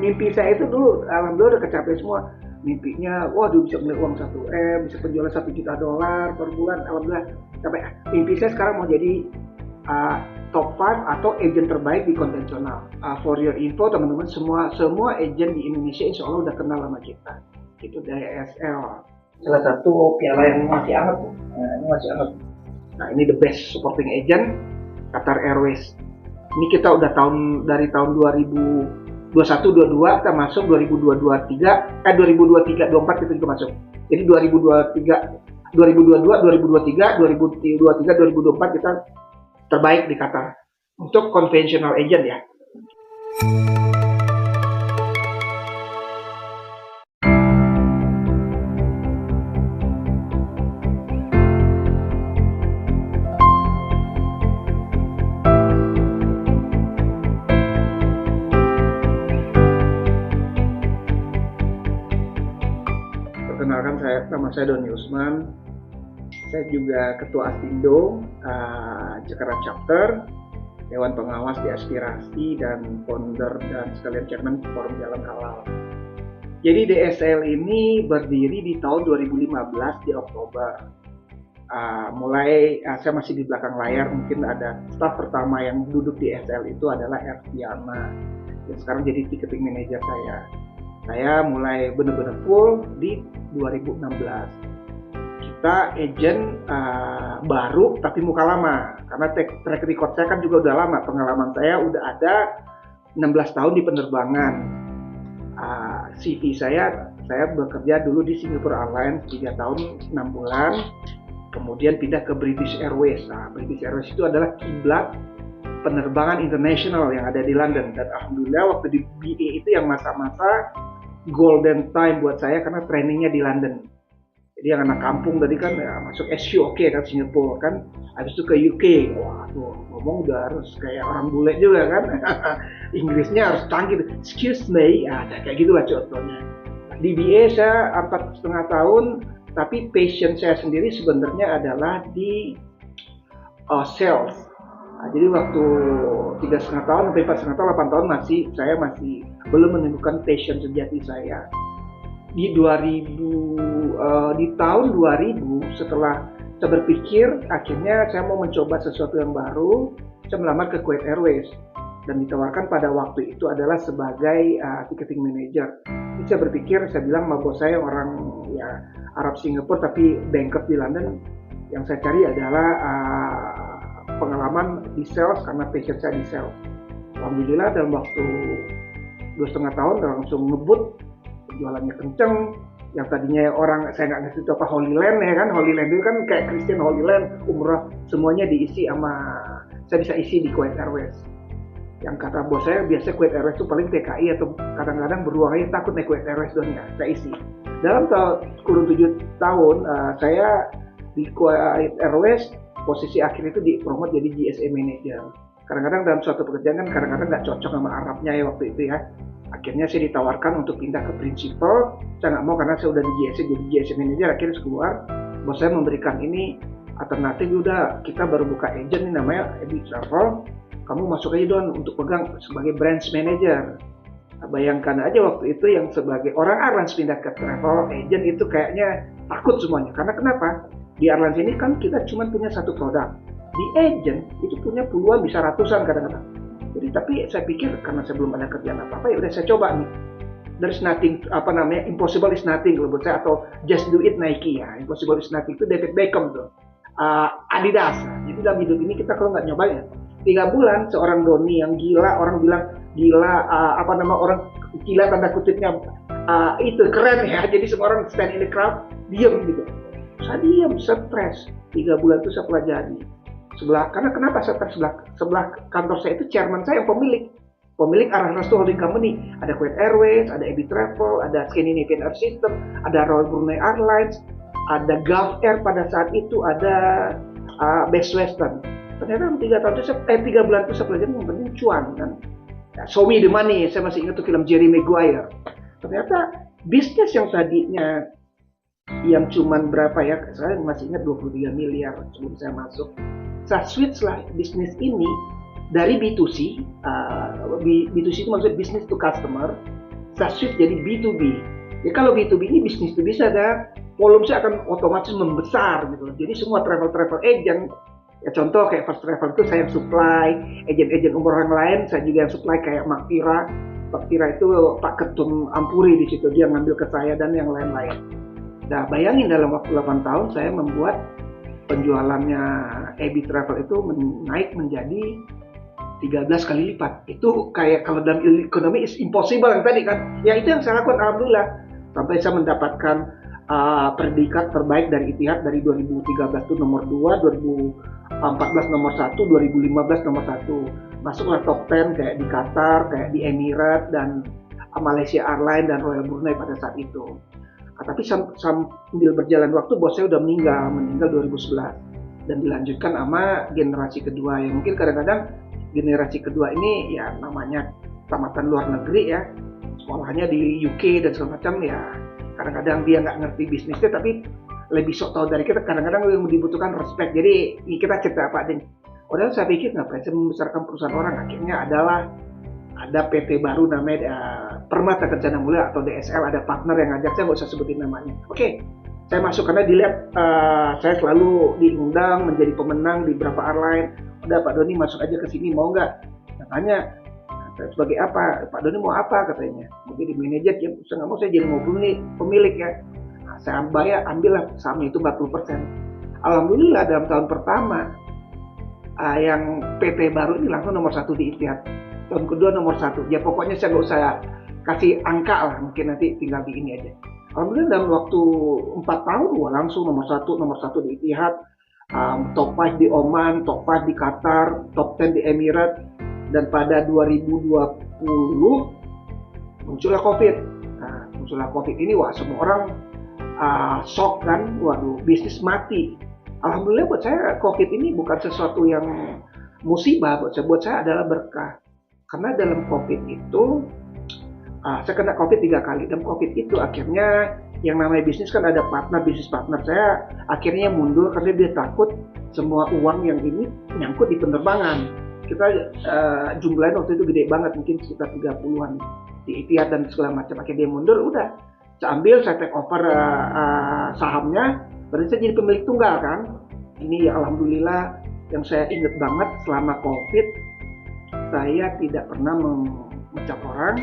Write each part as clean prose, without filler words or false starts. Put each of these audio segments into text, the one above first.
mimpi saya itu dulu alhamdulillah udah kecapai semua. Mimpinya, waduh bisa beli uang 1 M, bisa penjualan $1 juta per bulan, alhamdulillah sampai mimpi saya sekarang mau jadi top 5 atau agent terbaik di konvensional. For your info teman-teman, semua agent di Indonesia insya Allah udah kenal sama kita. Itu dari ASL. Salah satu piala yang masih hangat tuh. Nah, ini masih hangat. Nah, ini the best supporting agent Qatar Airways. Ini kita udah dari tahun 2021 22 kita masuk 2023 2024 kita juga masuk. Jadi 2022 2023 2024 kita terbaik di Qatar untuk konvensional agent ya. Perkenalkan, nama saya Doni Usman. Saya juga Ketua Astindo Jakarta Chapter, Dewan Pengawas di Aspirasi, dan founder dan sekalian chairman Forum Jalan Halal. Jadi DSL ini berdiri di tahun 2015 di Oktober. Saya masih di belakang layar, mungkin ada staff pertama yang duduk di DSL itu adalah Erviana, yang sekarang jadi ticketing manager saya. Saya mulai benar-benar full di 2016. Kita agent baru tapi muka lama, karena track record saya kan juga udah lama, pengalaman saya udah ada 16 tahun di penerbangan. CV saya bekerja dulu di Singapore Airlines 3 tahun 6 bulan, kemudian pindah ke British Airways. British Airways itu adalah kiblat penerbangan internasional yang ada di London, dan alhamdulillah waktu di BA itu yang masa-masa golden time buat saya karena trainingnya di London. Jadi yang anak kampung tadi kan masuk SQ kan Singapura kan, habis itu ke UK, waduh ngomong udah harus kayak orang bule juga kan. Inggrisnya harus canggih, excuse me, kayak gitulah contohnya. Di BA saya 4,5 tahun, tapi passion saya sendiri sebenarnya adalah di sales. Jadi waktu 3,5 tahun sampai 4,5 tahun, 8 tahun saya masih belum menemukan passion sejati saya. Di tahun 2000 setelah saya berpikir akhirnya saya mau mencoba sesuatu yang baru, saya melamar ke Kuwait Airways dan ditawarkan pada waktu itu adalah sebagai ticketing manager. Jadi saya berpikir, saya bilang sama bos saya orang ya Arab Singapura tapi bankrupt di London, yang saya cari adalah pengalaman di sales karena passion saya di sales. Alhamdulillah dalam waktu 2,5 tahun langsung ngebut, jualannya kenceng. Yang tadinya orang saya nggak ngerti itu apa Holy Land ya kan, Holy Land itu kan kayak Christian Holy Land, umrah semuanya diisi sama, saya bisa isi di Kuwait Airways. Yang kata bos saya biasa Kuwait Airways itu paling TKI atau kadang-kadang beruang aja takut naik Kuwait Airways doang ya, saya isi. Dalam kurun 7 tahun saya di Kuwait Airways, posisi akhir itu dipromot jadi GSA Manager. Kadang-kadang dalam suatu pekerjaan kan kadang-kadang nggak cocok sama Arabnya ya waktu itu ya. Akhirnya saya ditawarkan untuk pindah ke principal, saya nggak mau karena saya udah di GSA, jadi GSA Manager. Akhirnya keluar, bos saya memberikan ini alternatif, udah kita baru buka agent ini namanya Ebi Travel, kamu masuk aja Don untuk pegang sebagai branch manager. Bayangkan aja waktu itu yang sebagai orang Airlines pindah ke travel agent itu kayaknya takut semuanya. Karena kenapa? Di Airlines ini kan kita cuma punya satu produk. Di agent itu punya puluhan bisa ratusan kadang-kadang. Jadi tapi saya pikir karena saya belum ada kerjaan apa-apa, ya udah saya coba nih. There's nothing, impossible is nothing kalau buat saya, atau just do it Nike ya. Impossible is nothing itu David Beckham tuh. Adidas. Jadi dalam hidup ini kita kalau nggak nyoba ya 3 bulan seorang Doni yang gila, orang bilang gila, orang gila tanda kutipnya, itu keren ya. Jadi semua orang stand in the crowd, diam gitu. Saya diam, stres. 3 bulan itu saya pelajari. Karena kenapa sebelah kantor saya itu chairman saya yang pemilik Arah Restu Holding Company. Ada Kuwait Airways, ada Ebi Travel, ada Scandinavian Air System, ada Royal Brunei Airlines, ada Gulf Air pada saat itu, ada Best Western. Ternyata 3 bulan itu saya pelajari yang penting cuan kan. Ya, show me the money, saya masih ingat tuh film Jerry Maguire. Ternyata bisnis yang tadinya yang cuman berapa ya, saya masih ingat 23 miliar sebelum saya masuk. Saya switch lah bisnis ini dari B2C, B2C itu maksudnya business to customer, saya switch jadi B2B. Ya kalau B2B ini bisnis to bisnis ada volume saya akan otomatis membesar gitu. Jadi semua travel agent, ya contoh kayak First Travel itu saya yang supply, agent-agent umroh yang lain saya juga yang supply kayak Makfira. Makfira itu Pak Ketun Ampuri di situ dia ngambil ke saya dan yang lain-lain. Nah bayangin dalam waktu 8 tahun saya membuat penjualannya AB Travel itu naik menjadi 13 kali lipat. Itu kayak kalau dalam ekonomi is impossible yang tadi kan. Ya itu yang saya lakukan alhamdulillah. Sampai saya mendapatkan predikat terbaik dari Etihad dari 2013 itu nomor 2, 2014 nomor 1, 2015 nomor 1. Masuklah top 10 kayak di Qatar, kayak di Emirates dan Malaysia Airlines dan Royal Brunei pada saat itu. Tapi sambil berjalan waktu bos saya udah meninggal 2011 dan dilanjutkan sama generasi kedua yang mungkin kadang-kadang generasi kedua ini ya namanya tamatan luar negeri ya, sekolahnya di UK dan segala macam ya, kadang-kadang dia nggak ngerti bisnisnya tapi lebih sok tahu dari kita, kadang-kadang yang dibutuhkan respect. Jadi ini kita cerita Pak Ding, padahal saya pikir ngapain saya membesarkan perusahaan orang, akhirnya ada PT baru namanya Permata Kencana Mulia atau DSL, ada partner yang ngajak saya, nggak usah sebutin namanya. Oke, saya masuk karena dilihat saya selalu diundang menjadi pemenang di beberapa airline. Udah Pak Doni masuk aja ke sini, mau nggak? Katanya sebagai apa? Pak Doni mau apa katanya? Mau jadi manajer? Ya saya nggak mau, saya jadi mau pemilik ya. Nah, saya ambillah sahamnya itu 40%. Alhamdulillah dalam tahun pertama yang PT baru ini langsung nomor 1 di Etihad. Tahun kedua nomor 1. Ya pokoknya saya nggak usah kasih angka lah, mungkin nanti tinggal di ini aja. Alhamdulillah dalam waktu 4 tahun langsung nomor 1 di Etihad, top 5 di Oman, top 5 di Qatar, top 10 di Emirates, dan pada 2020 muncullah COVID. Nah, muncullah COVID ini wah semua orang shock kan, waduh bisnis mati. Alhamdulillah buat saya COVID ini bukan sesuatu yang musibah, buat saya adalah berkah. Karena dalam COVID itu saya kena COVID 3 kali. Dalam COVID itu akhirnya yang namanya bisnis kan ada bisnis partner saya akhirnya mundur karena dia takut semua uang yang ini nyangkut di penerbangan. Kita jumlahnya waktu itu gede banget, mungkin sekitar 30-an di Etihad dan segala macam. Akhirnya dia mundur, udah saya ambil, saya take over sahamnya, berarti saya jadi pemilik tunggal kan. Ini ya alhamdulillah yang saya ingat banget selama COVID, saya tidak pernah memecat orang.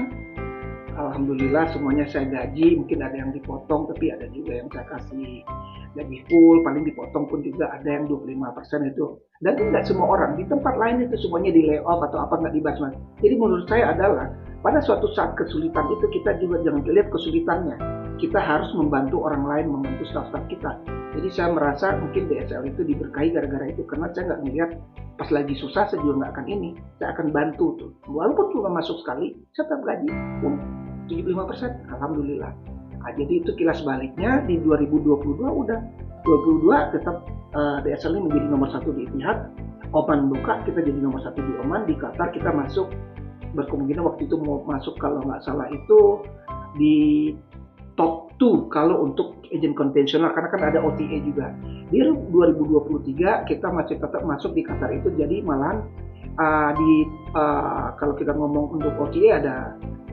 Alhamdulillah semuanya saya gaji, mungkin ada yang dipotong tapi ada juga yang saya kasih gaji full, paling dipotong pun juga ada yang 25% itu. Dan tidak semua orang, di tempat lain itu semuanya di layoff atau apa nggak dibahas. Jadi menurut saya adalah pada suatu saat kesulitan itu kita juga jangan lihat kesulitannya. Kita harus membantu orang lain, membantu staff-staff kita. Jadi saya merasa mungkin DSL itu diberkahi gara-gara itu, karena saya nggak melihat pas lagi susah saya juga nggak akan ini, saya akan bantu tuh. Walaupun cuma masuk sekali, saya tetap gaji pun 75%, alhamdulillah. Nah, jadi itu kilas baliknya di 2022 udah 22 tetap DSL ini menjadi nomor 1 di Etihad. Oman buka, kita jadi nomor 1 di Oman. Di Qatar kita masuk, berkemungkinan waktu itu mau masuk kalau nggak salah itu di top 2 kalau untuk agent konvensional, karena kan ada OTA juga. Di 2023 kita masih tetap masuk di Qatar itu, jadi malahan kalau kita ngomong untuk OTA ada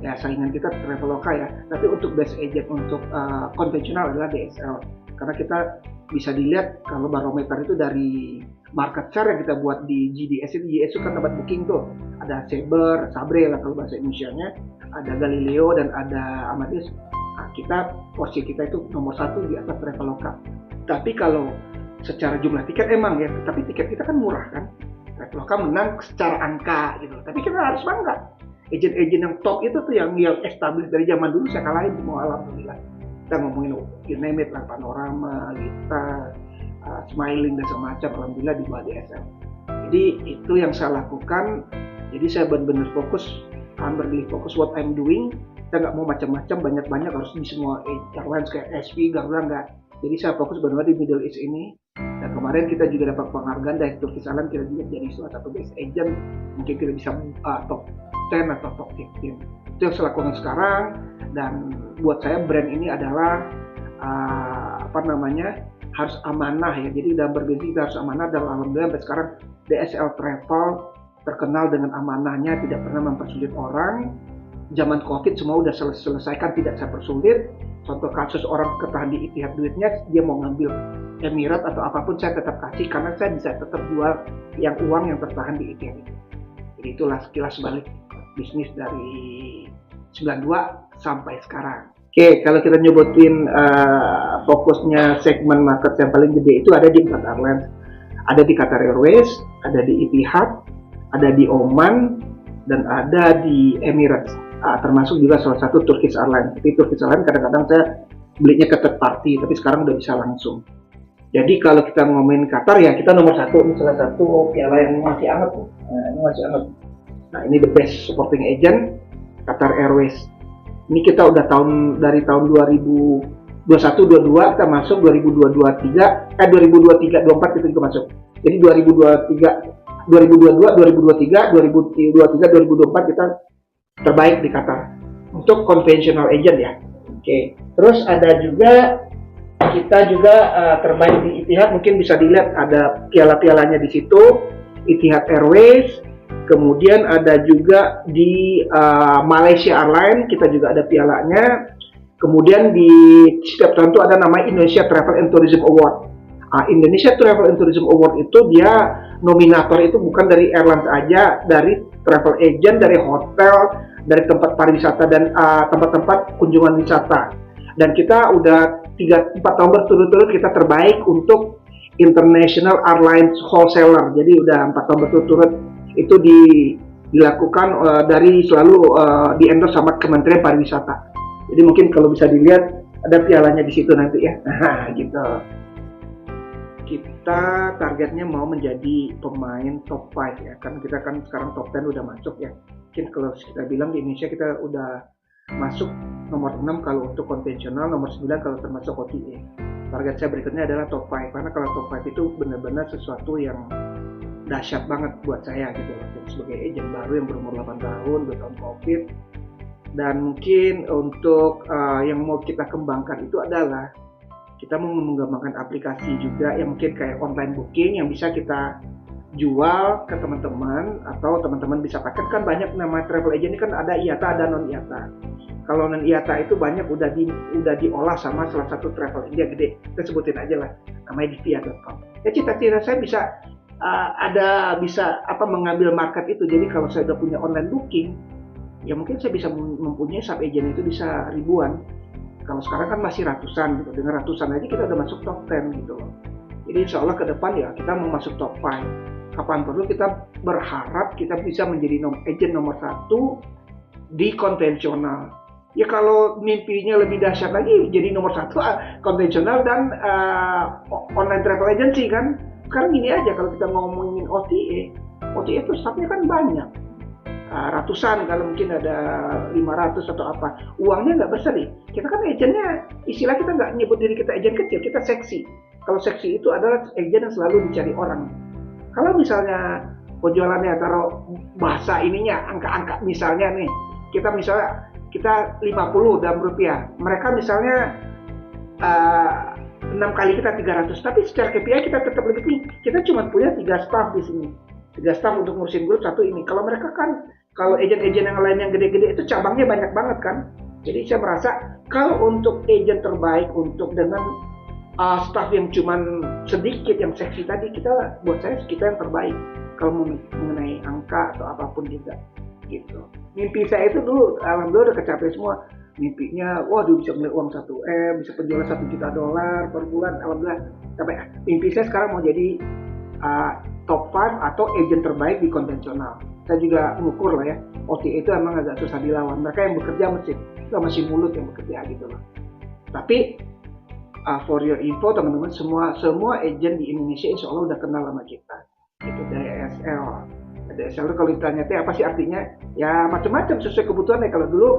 ya saingan kita Traveloka ya, tapi untuk best agent untuk konvensional adalah DSL, karena kita bisa dilihat kalau barometer itu dari market share yang kita buat di GDS itu kan tempat booking tuh, ada Sabre lah kalau bahasa Indonesianya, ada Galileo dan ada Amadeus. Nah, porsi kita itu nomor 1 di atas Traveloka. Tapi kalau secara jumlah tiket emang ya, tapi tiket kita kan murah kan. Traveloka menang secara angka gitu. Tapi kita harus bangga. Agent-agent yang top itu tuh yang established dari zaman dulu saya kalahin semua, alhamdulillah. Kita ngomongin you name it lah, Panorama, Lita, Smiling dan semacam, alhamdulillah di bawah DSL. Jadi itu yang saya lakukan. Jadi saya benar-benar fokus, what I'm doing. Saya nggak mau macam-macam, banyak-banyak harus di semua airlines kayak SP, Garuda nggak. Jadi saya fokus benar-benar di Middle East ini. Dan kemarin kita juga dapat penghargaan dari Turkish Airlines, kita juga jadi salah satu best agent. Mungkin kita bisa top 10 atau top 15. Itu yang saya lakukan sekarang. Dan buat saya brand ini adalah harus amanah ya. Jadi dalam berbisnis kita harus amanah, dan alhamdulillah sampai sekarang DSL Travel terkenal dengan amanahnya, tidak pernah mempersulit orang. zaman COVID semua udah selesaikan, tidak saya persulit. Contoh kasus orang ketahan di Etihad duitnya, dia mau ngambil Emirat atau apapun saya tetap kasih karena saya bisa tetap jual yang uang yang tertahan di Etihad itu. Jadi itulah sekilas balik bisnis dari 92 sampai sekarang. Oke, kalau kita nyebutin fokusnya segmen market yang paling gede itu ada di 4 airlines. Ada di Qatar Airways, ada di Etihad, ada di Oman, dan ada di Emirates. Termasuk juga salah satu Turkish Airlines. Tapi Turkish Airlines kadang-kadang saya belinya ke third party, tapi sekarang udah bisa langsung. Jadi kalau kita ngomongin Qatar ya kita nomor 1, ini salah satu piala yang masih hangat. Ini masih hangat. Nah ini the best supporting agent Qatar Airways. Ini kita udah dari tahun 2021-22 kita masuk 2022-23 2023-24 kita juga masuk. Jadi 2022, 2023, 2024 kita terbaik di Qatar untuk conventional agent ya. Oke. Terus ada juga kita juga terbaik di Etihad, mungkin bisa dilihat ada piala-pialanya di situ. Etihad Airways, kemudian ada juga di Malaysia Airlines kita juga ada pialanya. Kemudian di setiap tahun itu ada namanya Indonesia Travel and Tourism Award. Indonesia Travel and Tourism Award itu dia nominator itu bukan dari airlines aja, dari travel agent, dari hotel, dari tempat pariwisata dan tempat-tempat kunjungan wisata. Dan kita udah 3-4 tahun berturut-turut kita terbaik untuk International Airlines Wholesaler. Jadi udah 4 tahun berturut-turut itu dilakukan dari selalu di-endorse sama Kementerian Pariwisata. Jadi mungkin kalau bisa dilihat ada pialanya di situ nanti ya. Nah, gitu. Kita targetnya mau menjadi pemain top 5 ya. Kan kita kan sekarang top 10 udah masuk ya. Mungkin kalau kita bilang di Indonesia kita udah masuk nomor 6 kalau untuk konvensional, nomor 9 kalau termasuk OTA. Target saya berikutnya adalah top 5 karena kalau top 5 itu benar-benar sesuatu yang dahsyat banget buat saya gitu loh. Jadi sebagai agent baru yang berumur 8 tahun, 2 tahun COVID. Dan mungkin untuk yang mau kita kembangkan itu adalah kita mau mengembangkan aplikasi juga yang mungkin kayak online booking yang bisa kita jual ke teman-teman atau teman-teman bisa pakai. Kan banyak nama travel agent ini kan ada IATA, ada non IATA. Kalau non IATA itu banyak udah diolah sama salah satu travel India gede. Kita sebutin aja lah namanya divia.com. Ya cita-cita saya bisa mengambil market itu. Jadi kalau saya udah punya online booking, ya mungkin saya bisa mempunyai sub agent itu bisa ribuan. Kalau sekarang kan masih ratusan gitu. Dengan ratusan aja kita udah masuk top 10 gitu loh. Jadi insya Allah ke depan ya kita mau masuk top 5. Kapan perlu kita berharap kita bisa menjadi agent nomor 1 di konvensional. Ya kalau mimpinya lebih dahsyat lagi jadi nomor 1 konvensional dan online travel agency kan. Sekarang gini aja kalau kita ngomongin OTA itu staffnya kan banyak. Ratusan, kalau mungkin ada 500 atau apa, uangnya nggak besar nih. Kita kan agentnya, istilah kita nggak nyebut diri kita agent kecil, kita seksi. Kalau seksi itu adalah agent yang selalu dicari orang. Kalau misalnya penjualannya taruh bahasa ininya, angka-angka misalnya nih, kita 50 dalam rupiah, mereka misalnya 6 kali kita 300, tapi secara KPI kita tetap lebih tinggi. Kita cuma punya 3 staff di sini. 3 staff untuk ngurusin grup, 1 ini. Kalau mereka kan, kalau agent-agent yang lain yang gede-gede itu cabangnya banyak banget kan. Jadi saya merasa kalau untuk agent terbaik untuk dengan staff yang cuma sedikit, yang seksi tadi, buat saya kita yang terbaik. Kalau mengenai angka atau apapun juga gitu. Mimpi saya itu dulu, alhamdulillah udah kecapai semua. Mimpinya, waduh bisa beli uang 1M, bisa penjualan $1 juta per bulan, alhamdulillah. Tapi mimpi saya sekarang mau jadi top 5 atau agent terbaik di konvensional. Saya juga mengukur lah ya, OTA itu emang agak susah dilawan. Mereka yang bekerja masih mulut yang bekerja gitu loh. Tapi for your info teman-teman, semua agent di Indonesia insya Allah udah kenal sama kita. Itu DSL. DSL itu kalau ditanya apa sih artinya? Ya macam-macam sesuai kebutuhannya. Kalau dulu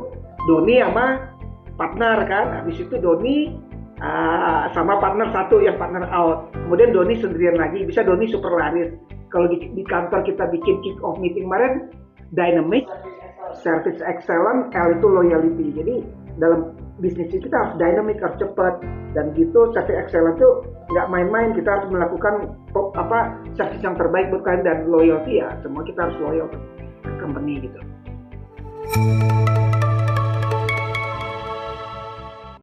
Doni sama partner kan, habis itu Doni sama partner satu yang partner out. Kemudian Doni sendirian lagi, bisa Doni super laris. Kalau di kantor kita bikin kick off meeting kemarin, dynamic, service excellent, L itu loyalty. Jadi dalam bisnis kita harus dynamic, harus cepat, dan gitu service excellent itu nggak main-main. Kita harus melakukan service yang terbaik buat kalian, dan loyalty ya semua kita harus loyal ke company gitu.